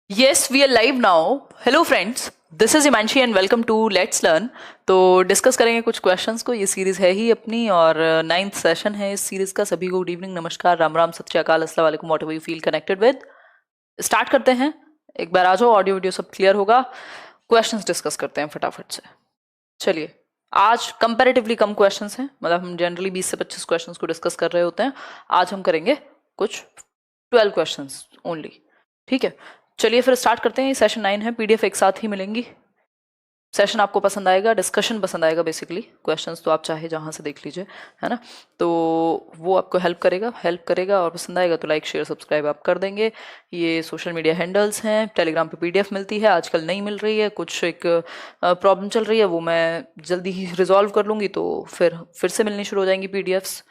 Yes, we are live now. Hello friends, this is Imanshi and welcome to Let's Learn. तो discuss करेंगे कुछ questions को। ये series है ही अपनी और नाइन्थ सेशन है इस सीरीज का। सभी को गुड इवनिंग, नमस्कार, राम राम, सत श्री अकाल, अस्सलाम वालेकुम, whatever you feel connected with. Start करते हैं। एक बार आ जाओ, ऑडियो वीडियो सब क्लियर होगा। क्वेश्चंस डिस्कस करते हैं फटाफट से। चलिए, आज कंपैरेटिवली कम क्वेश्चंस हैं, मतलब हम जनरली 20 से 25 क्वेश्चंस को डिस्कस कर रहे होते हैं। आज हम करेंगे कुछ 12 क्वेश्चंस ओनली। ठीक है, चलिए फिर स्टार्ट करते हैं। ये सेशन 9 है, पीडीएफ एक साथ ही मिलेंगी। सेशन आपको पसंद आएगा, डिस्कशन पसंद आएगा। बेसिकली क्वेश्चंस तो आप चाहे जहाँ से देख लीजिए, है ना। तो वो आपको हेल्प करेगा और पसंद आएगा तो लाइक शेयर सब्सक्राइब आप कर देंगे। ये सोशल मीडिया हैंडल्स हैं। टेलीग्राम पे पीडीएफ मिलती है, आजकल नहीं मिल रही है, कुछ एक प्रॉब्लम चल रही है, वो मैं जल्दी ही रिजॉल्व कर लूँगी तो फिर से मिलनी शुरू हो जाएंगी पीडीएफ्स।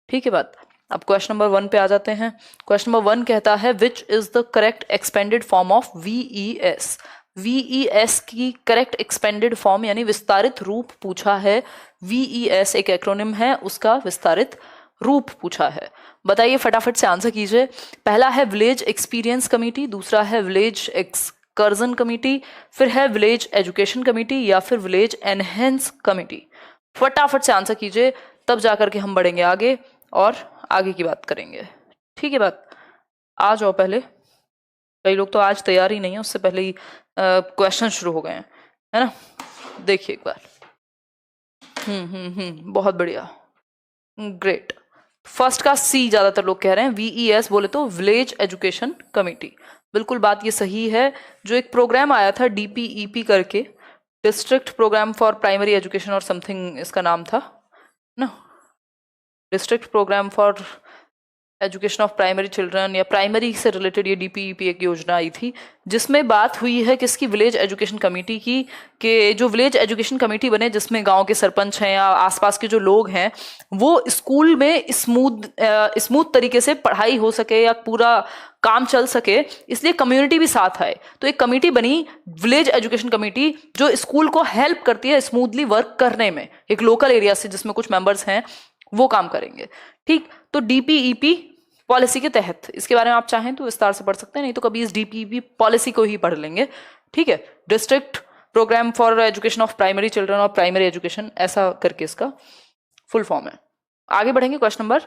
ठीक है बात। अब क्वेश्चन नंबर 1 पे आ जाते हैं। क्वेश्चन नंबर 1 कहता है which is the correct expanded form of VES. VES की करेक्ट एक्सपेंडेड फॉर्म यानी विस्तारित रूप पूछा है। वीईएस एक एक्रोनिम है, उसका विस्तारित रूप पूछा है। बताइए, फटाफट से आंसर कीजिए। पहला है विलेज एक्सपीरियंस कमेटी, दूसरा है विलेज एक्सकर्जन कमेटी, फिर है विलेज एजुकेशन कमेटी या फिर विलेज एनहेंस कमेटी। फटाफट से आंसर कीजिए, तब जाकर के हम बढ़ेंगे आगे और आगे की बात करेंगे। ठीक है बात। आ जाओ पहले। कई लोग तो आज तैयार ही नहीं है, उससे पहले ही क्वेश्चन शुरू हो गए हैं, है ना। देखिए एक बार। बहुत बढ़िया, ग्रेट। फर्स्ट का सी ज्यादातर लोग कह रहे हैं, वीईएस बोले तो विलेज एजुकेशन कमेटी। बिल्कुल बात ये सही है। जो एक प्रोग्राम आया था डीपीईपी करके, district programme for primary education और समथिंग इसका नाम था ना, district programme for education of primary children, या प्राइमरी से रिलेटेड ये डीपीईपी एक योजना आई थी, जिसमें बात हुई है किसकी, विलेज एजुकेशन कमेटी की। कि जो विलेज एजुकेशन कमेटी बने, जिसमें गांव के सरपंच हैं या आसपास के जो लोग हैं, वो स्कूल में स्मूथ तरीके से पढ़ाई हो सके या पूरा काम चल सके, इसलिए कम्युनिटी भी साथ आए। तो एक कमेटी बनी, विलेज एजुकेशन कमेटी, जो स्कूल को हेल्प करती है स्मूथली वर्क करने में। एक लोकल एरिया से जिसमें कुछ मेंबर्स हैं वो काम करेंगे। ठीक, तो डीपीईपी पॉलिसी के तहत, इसके बारे में आप चाहें तो विस्तार से पढ़ सकते हैं, नहीं तो कभी इस डीपीईपी पॉलिसी को ही पढ़ लेंगे। ठीक है, district programme for education of primary children और प्राइमरी एजुकेशन, ऐसा करके इसका फुल फॉर्म है। आगे बढ़ेंगे क्वेश्चन नंबर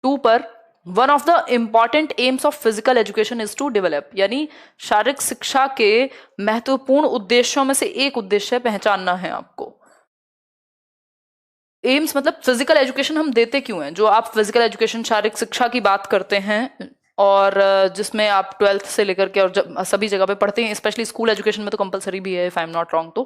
2 पर। One of the important aims of physical education is to develop, यानी शारीरिक शिक्षा के महत्वपूर्ण उद्देश्यों में से एक उद्देश्य पहचानना है आपको। एम्स मतलब फिजिकल एजुकेशन हम देते क्यों हैं। जो आप फिजिकल एजुकेशन शारीरिक शिक्षा की बात करते हैं और जिसमें आप 12th से लेकर के और सभी जगह पे पढ़ते हैं, स्पेशली स्कूल एजुकेशन में तो कंपलसरी भी है, if I am not wrong,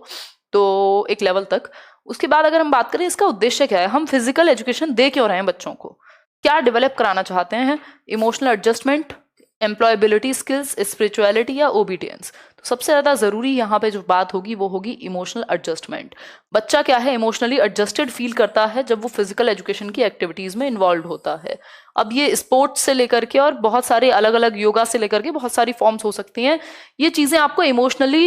तो एक लेवल तक। उसके बाद अगर हम बात करें इसका उद्देश्य क्या है, हम फिजिकल एजुकेशन दे क्यों रहे हैं बच्चों को, क्या डेवलप कराना चाहते हैं। Emotional adjustment, employability skills, spirituality या ओबीडियंस। तो सबसे ज्यादा जरूरी यहाँ पे जो बात होगी वो होगी इमोशनल एडजस्टमेंट। बच्चा क्या है, इमोशनली एडजस्टेड फील करता है जब वो फिजिकल एजुकेशन की एक्टिविटीज में इन्वॉल्व होता है। अब ये स्पोर्ट्स से लेकर के और बहुत सारे अलग अलग योगा से लेकर के बहुत सारी फॉर्म्स हो सकती हैं। ये चीजें आपको इमोशनली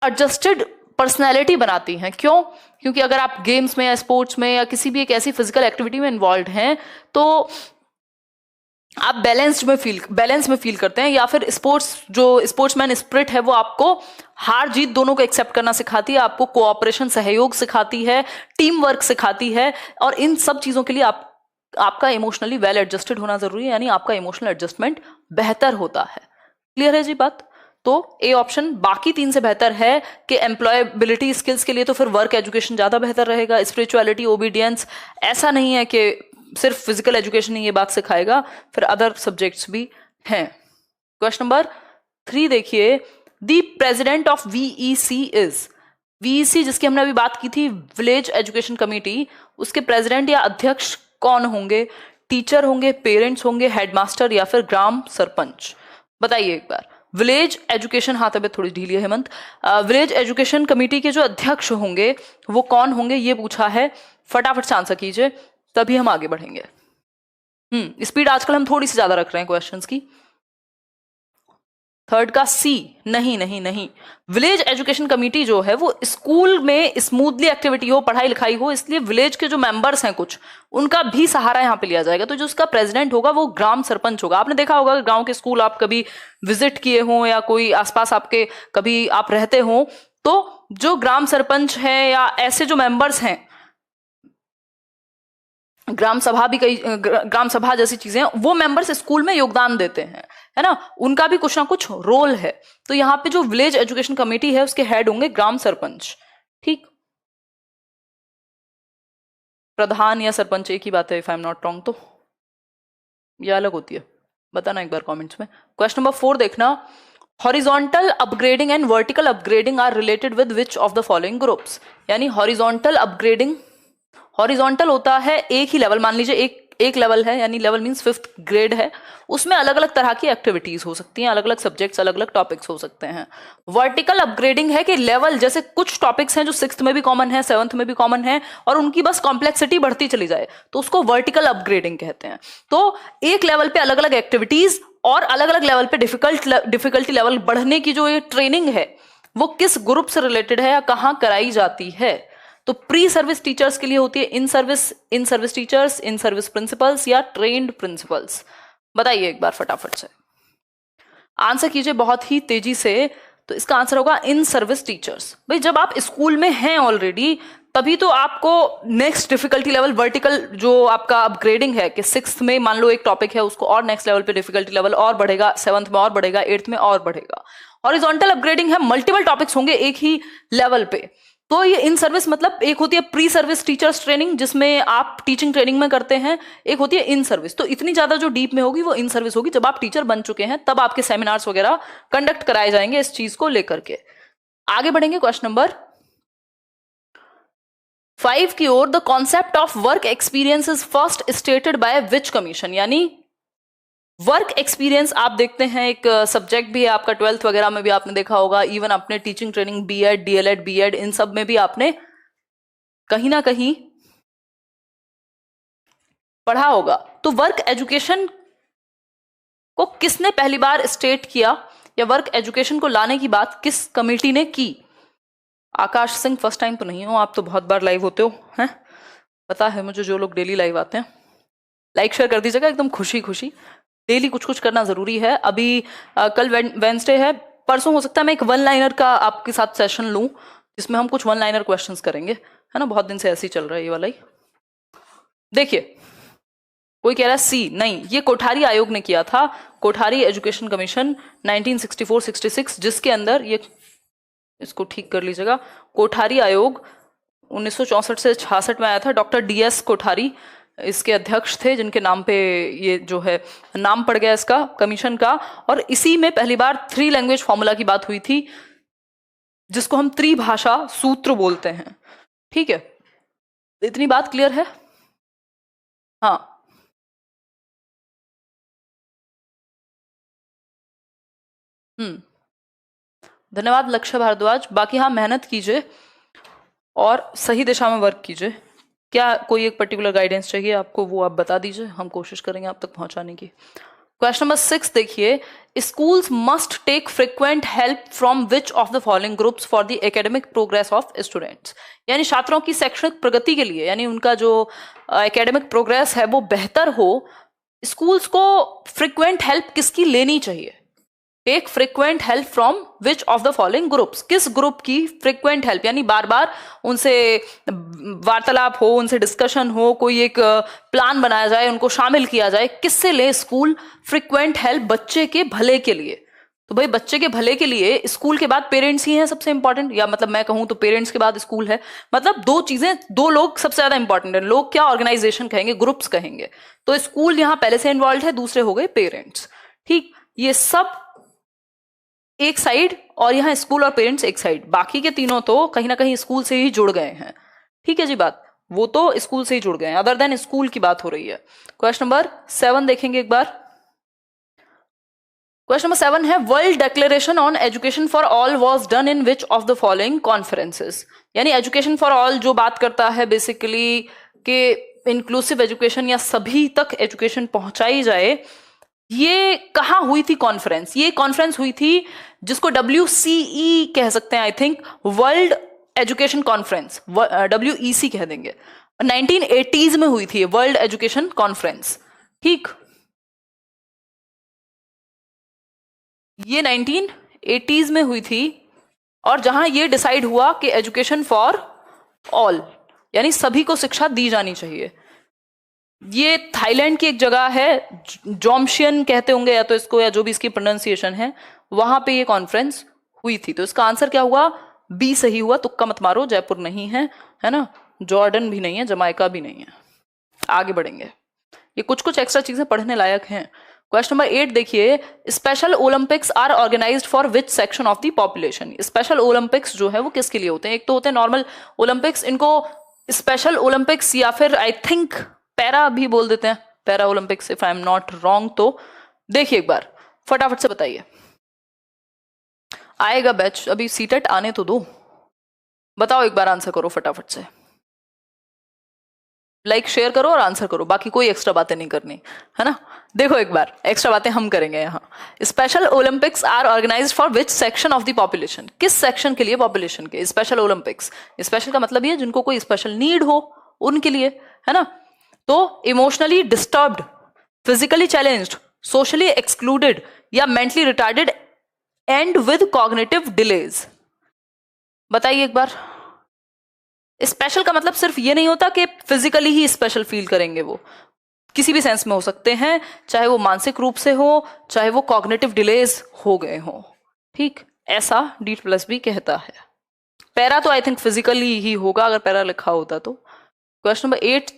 एडजस्टेड पर्सनैलिटी बनाती हैं। क्यों? क्योंकि अगर आप गेम्स में या स्पोर्ट्स में या किसी भी एक ऐसी फिजिकल एक्टिविटी में इन्वॉल्व हैं तो आप बैलेंस में फील करते हैं, या फिर स्पोर्ट्समैन स्पिरिट है वो आपको हार जीत दोनों को एक्सेप्ट करना सिखाती है, आपको कोऑपरेशन सहयोग सिखाती है, टीम वर्क सिखाती है। और इन सब चीजों के लिए आपका इमोशनली वेल एडजस्टेड होना जरूरी है, यानी आपका इमोशनल एडजस्टमेंट बेहतर होता है। क्लियर है जी बात। तो ए ऑप्शन बाकी 3 से बेहतर है कि एम्प्लॉयबिलिटी स्किल्स के लिए तो फिर वर्क एजुकेशन ज्यादा बेहतर रहेगा। स्पिरिचुअलिटी, ओबीडियंस, ऐसा नहीं है कि सिर्फ फिजिकल एजुकेशन ही ये बात सिखाएगा, फिर अदर सब्जेक्ट्स भी हैं। क्वेश्चन नंबर 3 देखिए, the president of VEC is. VEC जिसकी हमने अभी बात की थी, विलेज एजुकेशन कमेटी, उसके प्रेसिडेंट या अध्यक्ष कौन होंगे। टीचर होंगे, पेरेंट्स होंगे, हेडमास्टर या फिर ग्राम सरपंच। बताइए एक बार। विलेज एजुकेशन, हाँ तबियत थोड़ी ढीली है हेमंत। विलेज एजुकेशन कमेटी के जो अध्यक्ष होंगे वो कौन होंगे, ये पूछा है। फटाफट से आंसर कीजिए, तभी हम आगे बढ़ेंगे। स्पीड आजकल हम थोड़ी सी ज्यादा रख रहे हैं क्वेश्चंस की। थर्ड का सी, नहीं नहीं नहीं। विलेज एजुकेशन कमेटी जो है वो स्कूल में स्मूथली एक्टिविटी हो, पढ़ाई लिखाई हो, इसलिए विलेज के जो मेंबर्स हैं कुछ, उनका भी सहारा यहाँ पे लिया जाएगा। तो जो उसका प्रेसिडेंट होगा वो ग्राम सरपंच होगा। आपने देखा होगा गांव के स्कूल आप कभी विजिट किए हो या कोई आसपास आपके कभी आप रहते हो, तो जो ग्राम सरपंच है या ऐसे जो मेंबर्स हैं, ग्राम सभा भी कई ग्राम सभा जैसी चीजें, वो मेंबर्स स्कूल में योगदान देते हैं, है ना, उनका भी कुछ ना कुछ रोल है। तो यहाँ पे जो विलेज एजुकेशन कमेटी है उसके हेड होंगे ग्राम सरपंच। ठीक, प्रधान या सरपंच एक ही बात है, if I am not wrong, तो ये अलग होती है, बताना एक बार कमेंट्स में। क्वेश्चन नंबर 4 देखना, horizontal upgrading and vertical upgrading are related with which of the following groups. यानी हॉरिजॉन्टल अपग्रेडिंग, हॉरिजॉन्टल होता है एक ही लेवल, मान लीजिए एक लेवल है, यानी लेवल मींस 5th ग्रेड है, उसमें अलग अलग तरह की एक्टिविटीज हो सकती हैं, अलग अलग सब्जेक्ट्स, अलग अलग टॉपिक्स हो सकते हैं। वर्टिकल अपग्रेडिंग है कि लेवल, जैसे कुछ टॉपिक्स हैं जो 6th में भी कॉमन है, 7th में भी कॉमन है, और उनकी बस कॉम्प्लेक्सिटी बढ़ती चली जाए, तो उसको वर्टिकल अपग्रेडिंग कहते हैं। तो एक लेवल पे अलग अलग एक्टिविटीज और अलग अलग लेवल पे डिफिकल्टी लेवल बढ़ने की जो ये ट्रेनिंग है वो किस ग्रुप से रिलेटेड है या कहाँ कराई जाती है। तो प्री सर्विस टीचर्स के लिए होती है in service teachers, in service principles या ट्रेन्ड प्रिंसिपल्स। बताइए एक बार फटाफट से, आंसर कीजिए बहुत ही तेजी से। तो इसका आंसर होगा इन सर्विस टीचर्स। भाई जब आप स्कूल में हैं ऑलरेडी, तभी तो आपको नेक्स्ट डिफिकल्टी लेवल, वर्टिकल जो आपका अपग्रेडिंग है कि 6th में मान लो एक टॉपिक है, उसको और नेक्स्ट लेवल पे डिफिकल्टी लेवल और बढ़ेगा, 7th में और बढ़ेगा, 8th में और बढ़ेगा। हॉरिजॉन्टल अपग्रेडिंग है, मल्टीपल टॉपिक्स होंगे एक ही लेवल पे। तो ये इन सर्विस मतलब एक होती है प्री सर्विस टीचर्स ट्रेनिंग जिसमें आप टीचिंग ट्रेनिंग में करते हैं, एक होती है इन सर्विस। तो इतनी ज्यादा जो डीप में होगी वो इन सर्विस होगी, जब आप टीचर बन चुके हैं तब आपके सेमिनार्स वगैरह कंडक्ट कराए जाएंगे इस चीज को लेकर के। आगे बढ़ेंगे क्वेश्चन नंबर 5 की ओर। The concept of work experience is first stated by which commission. यानी वर्क एक्सपीरियंस आप देखते हैं एक सब्जेक्ट भी है आपका, 12th वगैरह में भी आपने देखा होगा, इवन अपने teaching training BEd, DElEd, BEd, इन सब में भी आपने कहीं ना कहीं पढ़ा होगा। तो वर्क एजुकेशन को किसने पहली बार स्टेट किया या वर्क एजुकेशन को लाने की बात किस कमेटी ने की? आकाश सिंह, फर्स्ट टाइम तो नहीं हो आप, तो बहुत बार लाइव होते हो, हैं पता है मुझे, जो लोग डेली लाइव आते हैं लाइक शेयर कर दीजिएगा एकदम खुशी खुशी। डेली कुछ कुछ करना जरूरी है। अभी कल वेंसडे है, परसों हो सकता है मैं एक 1 लाइनर का आपके साथ सेशन लूं जिसमें हम कुछ 1 लाइनर क्वेश्चंस करेंगे, है ना, बहुत दिन से ऐसे ही चल रहा है ये वाला ही। देखिए कोई कह रहा है सी, नहीं, ये कोठारी आयोग ने किया था, कोठारी एजुकेशन कमीशन 1964-66, जिसके अंदर ये, इसको ठीक कर लीजिएगा, कोठारी आयोग 1964 से 66 में आया था। डॉक्टर DS कोठारी इसके अध्यक्ष थे, जिनके नाम पे ये जो है नाम पड़ गया इसका कमीशन का। और इसी में पहली बार 3 लैंग्वेज फॉर्मूला की बात हुई थी, जिसको हम त्रिभाषा सूत्र बोलते हैं। ठीक है, इतनी बात क्लियर है? हाँ, धन्यवाद लक्ष्य भारद्वाज। बाकी हाँ, मेहनत कीजिए और सही दिशा में वर्क कीजिए। क्या कोई एक पर्टिकुलर गाइडेंस चाहिए आपको, वो आप बता दीजिए, हम कोशिश करेंगे आप तक पहुंचाने की। क्वेश्चन नंबर 6 देखिए, schools must take frequent help from which of the following groups for the academic progress of students. यानी छात्रों की शैक्षणिक प्रगति के लिए, यानी उनका जो एकेडमिक प्रोग्रेस है वो बेहतर हो, स्कूल्स को फ्रिक्वेंट हेल्प किसकी लेनी चाहिए? Take frequent help from which of the following groups, किस ग्रुप की फ्रिक्वेंट हेल्प, यानी बार बार उनसे वार्तालाप हो, उनसे डिस्कशन हो, कोई एक प्लान बनाया जाए, उनको शामिल किया जाए, किससे ले स्कूल फ्रिक्वेंट हेल्प बच्चे के भले के लिए? तो भाई बच्चे के भले के लिए स्कूल के बाद पेरेंट्स ही हैं सबसे इंपॉर्टेंट, या मतलब मैं कहूं तो पेरेंट्स के बाद स्कूल है। मतलब दो चीजें, दो लोग सबसे ज्यादा इंपॉर्टेंट है। लोग क्या, ऑर्गेनाइजेशन कहेंगे, ग्रुप्स कहेंगे। तो स्कूल यहां पहले से इन्वॉल्व है, दूसरे हो गए पेरेंट्स। ठीक, ये सब एक साइड और यहाँ स्कूल और पेरेंट्स एक साइड, बाकी के तीनों तो कहीं ना कहीं स्कूल से ही जुड़ गए हैं। ठीक है जी बात, वो तो स्कूल से ही जुड़ गए हैं, अदर देन स्कूल की बात हो रही है। क्वेश्चन नंबर 7 देखेंगे एक बार। क्वेश्चन नंबर 7 है, world declaration on education for all was done in which of the following conferences. यानी एजुकेशन फॉर ऑल जो बात करता है बेसिकली कि इंक्लूसिव एजुकेशन या सभी तक एजुकेशन पहुंचाई जाए, ये कहाँ हुई थी कॉन्फ्रेंस? ये कॉन्फ्रेंस हुई थी जिसको WCE कह सकते हैं, I think world education conference, WEC कह देंगे। 1980s में हुई थी वर्ल्ड एजुकेशन कॉन्फ्रेंस, ठीक। ये 1980s में हुई थी और जहां ये डिसाइड हुआ कि एजुकेशन फॉर ऑल, यानी सभी को शिक्षा दी जानी चाहिए। ये थाईलैंड की एक जगह है, जोमशियन कहते होंगे या तो इसको, या जो भी इसकी प्रोनाउंसिएशन है, वहां पे ये कॉन्फ्रेंस हुई थी। तो इसका आंसर क्या हुआ? बी सही हुआ। तुक्का मत मारो, जयपुर नहीं है ना, जॉर्डन भी नहीं है, जमाइका भी नहीं है। आगे बढ़ेंगे, ये कुछ कुछ एक्स्ट्रा चीजें पढ़ने लायक हैं। क्वेश्चन नंबर 8 देखिए, special Olympics are organised for which section of the population? Special Olympics जो है वो किसके लिए होते हैं? एक तो होते हैं नॉर्मल ओलंपिक्स, इनको स्पेशल ओलंपिक्स या फिर आई थिंक पैरा भी बोल देते हैं, para Olympics if I am not wrong. तो देखिए एक बार फटाफट से बताइए, आएगा बैच, अभी सीटेट आने तो दो। बताओ एक बार, आंसर करो फटाफट से, लाइक शेयर करो और आंसर करो, बाकी कोई एक्स्ट्रा बातें नहीं करनी, है ना। देखो एक बार, एक्स्ट्रा बातें हम करेंगे यहाँ। Special Olympics are organised for which section of the population? किस सेक्शन के लिए पॉपुलेशन के स्पेशल ओलंपिक्स? स्पेशल का मतलब ये जिनको कोई स्पेशल नीड हो उनके लिए, है ना। तो emotionally disturbed, physically challenged, socially excluded या mentally retarded and with cognitive delays. बताइए एक बार। स्पेशल का मतलब सिर्फ ये नहीं होता कि फिजिकली ही स्पेशल फील करेंगे, वो किसी भी सेंस में हो सकते हैं, चाहे वो मानसिक रूप से हो, चाहे वो कॉग्निटिव डिलेज हो गए हो, ठीक। ऐसा D+B कहता है। पैरा तो आई थिंक फिजिकली ही होगा अगर पैरा लिखा होता तो। क्वेश्चन नंबर 8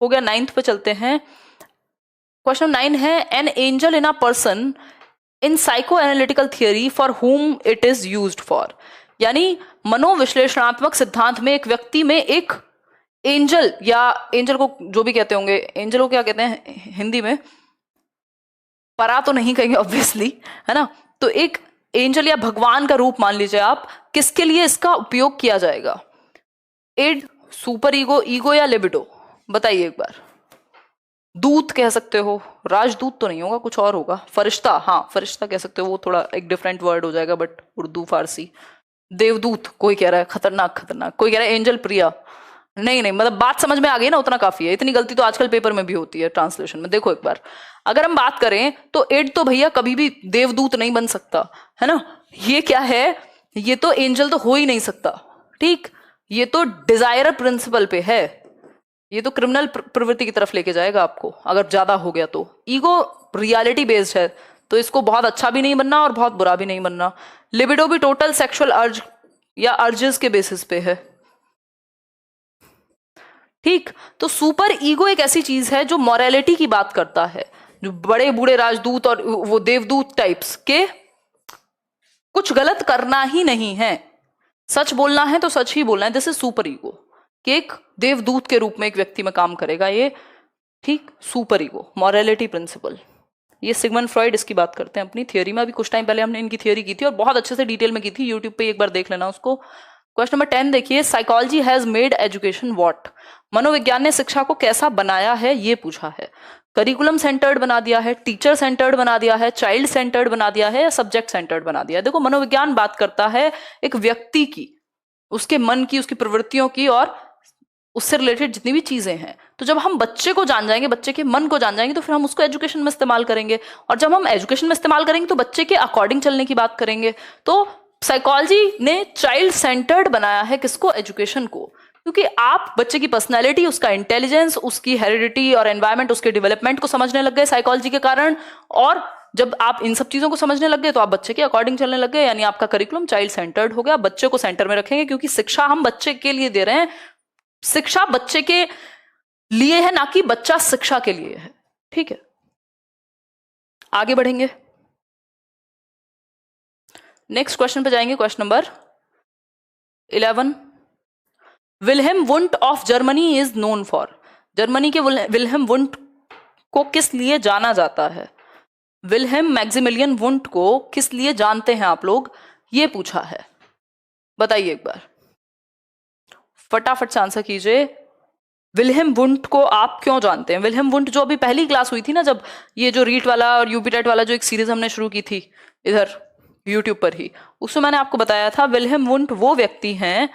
हो गया, 9th पे चलते हैं। क्वेश्चन 9 है, an angel in a person in psycho analytical theory for हुम इट इज यूज्ड फॉर? यानी मनोविश्लेषणात्मक सिद्धांत में एक व्यक्ति में एक एंजल, या एंजल को जो भी कहते होंगे, एंजल को क्या कहते हैं हिंदी में? परा तो नहीं कहेंगे ऑब्वियसली, है ना। तो एक एंजल या भगवान का रूप मान लीजिए आप, किसके लिए इसका उपयोग किया जाएगा? इड, सुपर ईगो, ईगो या लिबिडो? बताइए एक बार। दूत कह सकते हो, राजदूत तो नहीं होगा, कुछ और होगा। फरिश्ता, हाँ फरिश्ता कह सकते हो, वो थोड़ा एक डिफरेंट वर्ड हो जाएगा, बट उर्दू फारसी। देवदूत कोई कह रहा है, खतरनाक खतरनाक, कोई कह रहा है एंजल प्रिया। नहीं नहीं, मतलब बात समझ में आ गई ना, उतना काफी है। इतनी गलती तो आजकल पेपर में भी होती है ट्रांसलेशन में। देखो एक बार, अगर हम बात करें तो एड तो भैया कभी भी देवदूत नहीं बन सकता, है ना। ये क्या है? ये तो एंजल तो हो ही नहीं सकता, ठीक। ये तो डिजायर प्रिंसिपल पे है, ये तो क्रिमिनल प्रवृत्ति की तरफ लेके जाएगा आपको अगर ज्यादा हो गया तो। ईगो रियलिटी बेस्ड है, तो इसको बहुत अच्छा भी नहीं बनना और बहुत बुरा भी नहीं बनना। लिबिडो भी टोटल सेक्सुअल अर्ज या अर्जेस के बेसिस पे है, ठीक। तो सुपर ईगो एक ऐसी चीज है जो मॉरलिटी की बात करता है, जो बड़े बूढ़े राजदूत और वो देवदूत टाइप्स के कुछ गलत करना ही नहीं है, सच बोलना है तो सच ही बोलना है। दिस इज सुपर ईगो, कि एक देवदूत के रूप में एक व्यक्ति में काम करेगा ये, ठीक। सुपर ईगो, मॉरलिटी प्रिंसिपल, ये सिगमंड फ्रॉइड इसकी बात करते हैं अपनी थियोरी में। अभी कुछ टाइम पहले हमने इनकी थियोरी की थी और बहुत अच्छे से डिटेल में की थी, यूट्यूब पे एक बार देख लेना उसको। क्वेश्चन नंबर 10 देखिए, psychology has made education what? मनोविज्ञान ने शिक्षा को कैसा बनाया है, ये पूछा है। करिकुलम सेंटर्ड बना दिया है, टीचर सेंटर्ड बना दिया है, चाइल्ड सेंटर्ड बना दिया है, या सब्जेक्ट सेंटर्ड बना दिया है? देखो, मनोविज्ञान बात करता है एक व्यक्ति की, उसके मन की, उसकी प्रवृत्तियों की और उससे रिलेटेड जितनी भी चीजें हैं। तो जब हम बच्चे को जान जाएंगे, बच्चे के मन को जान जाएंगे, तो फिर हम उसको एजुकेशन में इस्तेमाल करेंगे, और जब हम एजुकेशन में इस्तेमाल करेंगे तो बच्चे के अकॉर्डिंग चलने की बात करेंगे। तो साइकोलॉजी ने चाइल्ड सेंटर्ड बनाया है किसको? एजुकेशन को। क्योंकि आप बच्चे की पर्सनैलिटी, उसका इंटेलिजेंस, उसकी हेरिडिटी और एनवायरमेंट, उसके डेवलपमेंट को समझने लग गए साइकोलॉजी के कारण, और जब आप इन सब चीजों को समझने लग गए तो आप बच्चे के अकॉर्डिंग चलने लग गए, यानी आपका करिकुलम चाइल्ड सेंटर्ड हो गया। बच्चे को सेंटर में रखेंगे क्योंकि शिक्षा हम बच्चे के लिए दे रहे हैं, शिक्षा बच्चे के लिए है, ना कि बच्चा शिक्षा के लिए है, ठीक है। आगे बढ़ेंगे, नेक्स्ट क्वेश्चन पे जाएंगे। Question number 11, Wilhelm Wundt of Germany is known for? Germany के विल्हेम वुंट को किस लिए जाना जाता है? विल्हेम मैक्सिमिलियन वुंट को किस लिए जानते हैं आप लोग, ये पूछा है। बताइए एक बार, फटाफट से आंसर कीजिए। विल्हेम वुंट को आप क्यों जानते हैं? विल्हेम वुंट जो अभी पहली क्लास हुई थी ना, जब ये जो रीट वाला और यूपीटेट वाला जो एक सीरीज हमने शुरू की थी इधर यूट्यूब पर ही, उसमें मैंने आपको बताया था विल्हेम वुंट वो व्यक्ति हैं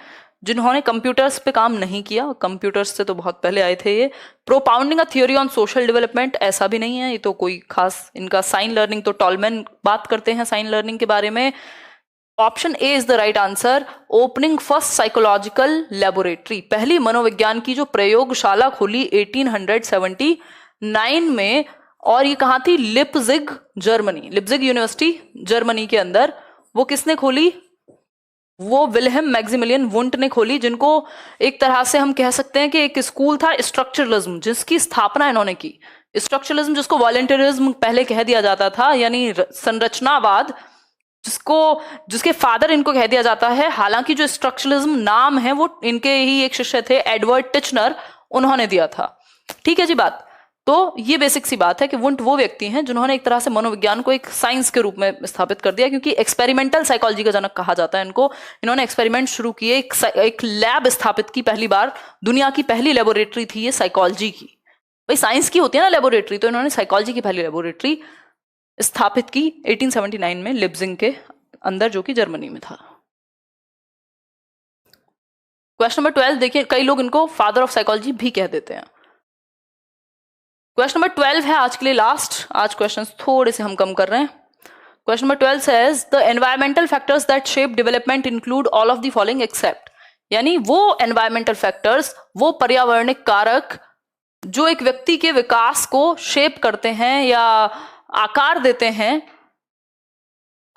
जिन्होंने कंप्यूटर्स पे काम नहीं किया, कंप्यूटर्स से तो बहुत पहले आए थे ये। Propounding a theory on social development, ऐसा भी नहीं है, ये तो कोई खास इनका साइन लर्निंग, तो टॉलमैन बात करते हैं साइन लर्निंग के बारे में। Option A is the right answer. Opening first psychological laboratory, पहली मनोविज्ञान की जो प्रयोगशाला खुली 1879 में, और ये कहाँ थी? Leipzig Germany, Leipzig university Germany के अंदर। वो किसने खोली? वो विल्हेम मैक्सिमिलियन वुंट ने खोली, जिनको एक तरह से हम कह सकते हैं कि एक स्कूल था स्ट्रक्चरलिज्म, जिसकी स्थापना इन्होंने की। स्ट्रक्चरलिज्म जिसको वॉलंटियरिज्म पहले कह दिया जाता था, यानी संरचनावाद, जिसके फादर इनको कह दिया जाता है। हालांकि जो स्ट्रक्चरलिज्म नाम है वो इनके ही एक शिष्य थे, एडवर्ड टिचनर, उन्होंने दिया था। ठीक है जी बात। तो ये बेसिक सी बात है कि वुंट वो व्यक्ति हैं जिन्होंने एक तरह से मनोविज्ञान को एक साइंस के रूप में स्थापित कर दिया, क्योंकि एक्सपेरिमेंटल साइकोलॉजी का जनक कहा जाता है इनको। इन्होंने एक्सपेरिमेंट शुरू किए, एक लैब स्थापित की, पहली बार दुनिया की पहली लेबोरेटरी थी ये साइकोलॉजी की। भाई साइंस की होती है ना लेबोरेटरी, तो इन्होंने साइकोलॉजी की पहली लेबोरेटरी स्थापित की 1879 में लिप्जिंग के अंदर, जो कि जर्मनी में था। क्वेश्चन नंबर 12 देखिए, कई लोग इनको फादर ऑफ साइकोलॉजी भी कह देते हैं। क्वेश्चन नंबर 12 है आज के लिए लास्ट, आज क्वेश्चंस थोड़े से हम कम कर रहे हैं। Question number 12 says the environmental factors that shape development include all of the following except, यानी वो environmental factors, वो पर्यावरणिक कारक जो एक व्यक्ति के विकास को शेप करते हैं या आकार देते हैं,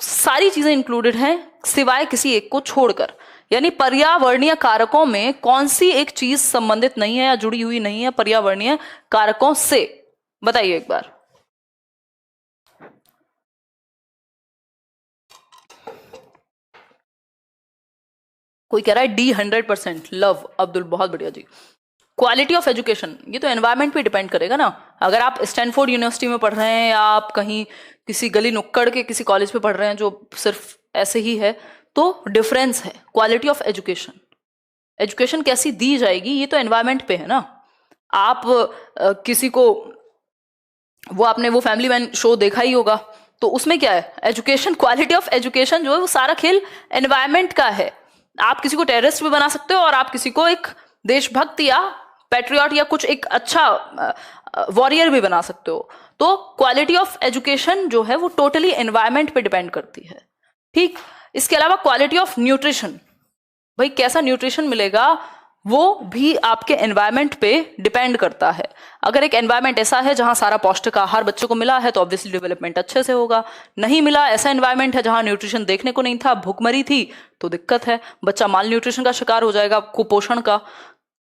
सारी चीजें इंक्लूडेड हैं सिवाय किसी एक को छोड़कर। यानी पर्यावरणीय कारकों में कौन सी एक चीज संबंधित नहीं है या जुड़ी हुई नहीं है पर्यावरणीय कारकों से? बताइए एक बार। कोई कह रहा है डी 100%, लव अब्दुल, बहुत बढ़िया जी। क्वालिटी ऑफ एजुकेशन, ये तो एनवायरमेंट पे डिपेंड करेगा ना। अगर आप स्टैनफोर्ड यूनिवर्सिटी में पढ़ रहे हैं या आप कहीं किसी गली नुक्कड़ के किसी कॉलेज पे पढ़ रहे हैं जो सिर्फ ऐसे ही है, तो डिफरेंस है। क्वालिटी ऑफ एजुकेशन, एजुकेशन कैसी दी जाएगी, ये तो एनवायरमेंट पे है ना। आप किसी को, वो आपने वो फैमिली मैन शो देखा ही होगा, तो उसमें क्या है, एजुकेशन, क्वालिटी ऑफ एजुकेशन जो है वो सारा खेल एनवायरमेंट का है। आप किसी को टेररिस्ट भी बना सकते हो और आप किसी को एक देशभक्त या पैट्रियट या कुछ एक अच्छा वॉरियर भी बना सकते हो। तो क्वालिटी ऑफ एजुकेशन जो है वो टोटली एनवायरमेंट पे डिपेंड करती है। ठीक, इसके अलावा क्वालिटी ऑफ न्यूट्रिशन, भाई कैसा न्यूट्रिशन मिलेगा वो भी आपके एनवायरमेंट पे डिपेंड करता है। अगर एक एनवायरमेंट ऐसा है जहां सारा पौष्टिक आहार बच्चों को मिला है तो ऑब्वियसली डेवलपमेंट अच्छे से होगा। नहीं मिला, ऐसा एनवायरमेंट है जहां न्यूट्रिशन देखने को नहीं था, भूखमरी थी, तो दिक्कत है, बच्चा माल न्यूट्रिशन का शिकार हो जाएगा, कुपोषण का।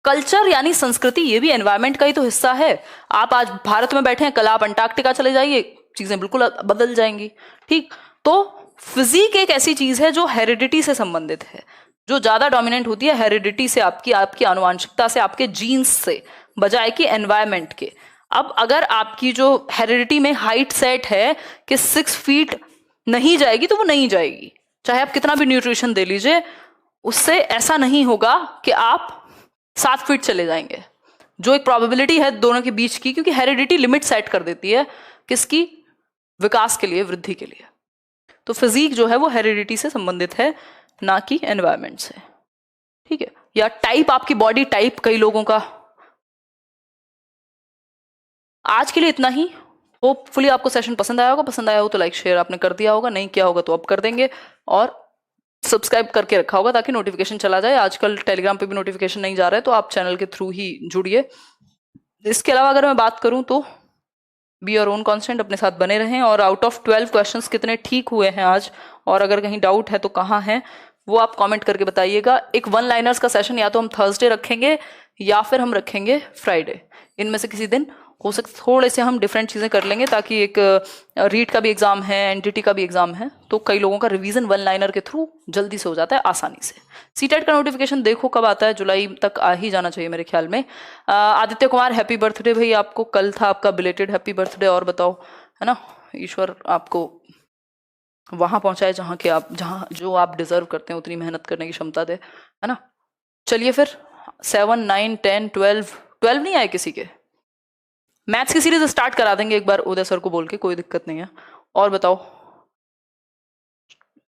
कल्चर यानी संस्कृति, ये भी एनवायरमेंट का ही तो हिस्सा है। आप आज भारत में बैठे हैं, कल आप अंटार्कटिका चले जाइए, चीजें बिल्कुल बदल जाएंगी। ठीक, तो फिजिक एक ऐसी चीज है जो हेरिडिटी से संबंधित है, जो ज्यादा डोमिनेंट होती है हेरिडिटी से, आपकी आनुवांशिकता से, आपके जीन्स से, बजाय कि एनवायरमेंट के। अब अगर आपकी जो हेरिडिटी में हाइट सेट है कि 6 फीट नहीं जाएगी, तो वो नहीं जाएगी, चाहे आप कितना भी न्यूट्रिशन दे लीजिए, उससे ऐसा नहीं होगा कि आप 7 फीट चले जाएंगे, जो एक प्रोबेबिलिटी है दोनों के बीच की, क्योंकि हेरिडिटी लिमिट सेट कर देती है किसकी, विकास के लिए, वृद्धि के लिए। तो फिजिक जो है वो हेरिडिटी से संबंधित है, ना कि एनवायरमेंट से। ठीक है, या टाइप, आपकी बॉडी टाइप कई लोगों का। आज के लिए इतना ही। होपफुली आपको सेशन पसंद आया होगा, पसंद आया हो तो लाइक शेयर आपने कर दिया होगा, नहीं किया होगा तो अब कर देंगे, और सब्सक्राइब करके रखा होगा ताकि नोटिफिकेशन चला जाए। आजकल टेलीग्राम पे भी नोटिफिकेशन नहीं जा रहा है, तो आप चैनल के थ्रू ही जुड़िए। इसके अलावा अगर मैं बात करूं तो बी योर ओन कॉन्स्टेंट, अपने साथ बने रहें। और आउट ऑफ 12 क्वेश्चंस कितने ठीक हुए हैं आज, और अगर कहीं डाउट है तो कहाँ है, वो आप कमेंट करके बताइएगा। एक 1 लाइनर्स का सेशन या तो हम थर्सडे रखेंगे या फिर हम रखेंगे फ्राइडे, इनमें से किसी दिन हो सकता, थोड़े से हम डिफरेंट चीज़ें कर लेंगे, ताकि एक रीट का भी एग्जाम है, एनटीटी का भी एग्जाम है, तो कई लोगों का रिवीजन 1 लाइनर के थ्रू जल्दी से हो जाता है, आसानी से। सीटेट का नोटिफिकेशन देखो कब आता है, जुलाई तक आ ही जाना चाहिए मेरे ख्याल में। आदित्य कुमार हैप्पी बर्थडे भाई, आपको कल था आपका बिलेटेड हैप्पी बर्थडे, और बताओ, है ना, ईश्वर आपको वहां पहुंचाए जहां के आप, जहां जो आप डिजर्व करते हैं उतनी मेहनत करने की क्षमता दे, है ना। चलिए फिर 7, 9, 10, 12 12 नहीं आए किसी के? मैथ्स की सीरीज स्टार्ट करा देंगे एक बार उदय सर को बोल के, कोई दिक्कत नहीं है। और बताओ।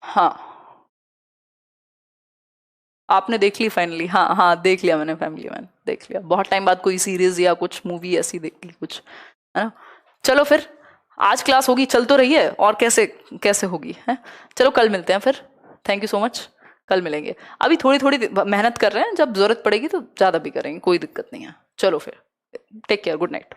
हाँ, आपने देख ली फाइनली? हाँ हाँ, देख लिया मैंने, फैमिली मैन देख लिया। बहुत टाइम बाद कोई सीरीज या कुछ मूवी ऐसी देख ली कुछ, है ना। चलो फिर, आज क्लास होगी, चल तो रही है, और कैसे कैसे होगी है। चलो कल मिलते हैं फिर। Thank you so much. कल मिलेंगे। अभी थोड़ी थोड़ी मेहनत कर रहे हैं, जब जरूरत पड़ेगी तो ज्यादा भी करेंगे, कोई दिक्कत नहीं है। चलो फिर, टेक केयर, गुड नाइट।